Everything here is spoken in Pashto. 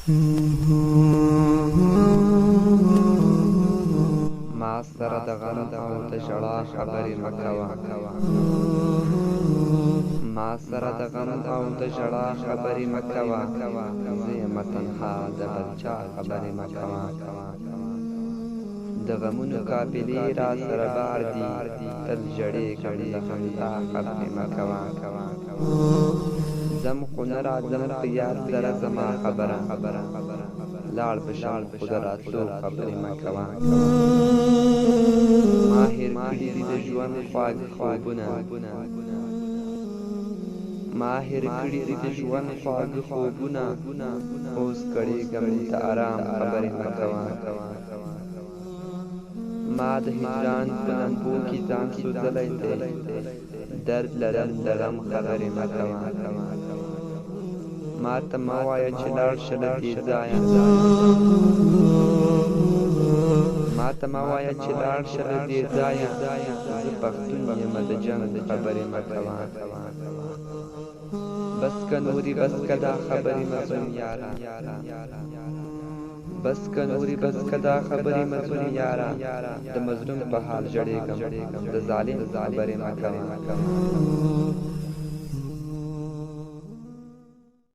ما سره د غم او د ژړا خبرې مه کوه. ما سره د غم او د ژړا خبرې مه کوه. زه یم تنها د بل چا خبرې مه کوه. د غمونو قافلې را سره بار دي، تل ژړېږم د خندا خبرې مه کوه. ځم خو نه راځم په یاد سره زما خبره، لاړ به شم خو د راتلو خبرې مه کوه. ما هېر کړي دي د ژوند خواږه خوبونه، ما هېر کړي دي د ژوند خواږه خوبونه. اوس کړېږم د آرام خبرې مه کوه. ما د هجران په لمبو کې ځان سوځلی دی، درد لرم د غم خبرې مه کوه. ما ته مه وایه چې لاړ شه له دې ځایه، ما ته مه وایه چې لاړ شه له دې ځایه. زه پښتون یم د جنګ خبرې مه کوه. بس که نورې بس که دا خبرې مظلوم یاره، بس که نورې بس که دا خبرې مظلوم یاره. د مظلوم په حال ژړېږم، د ظالم خبرې مه کوه.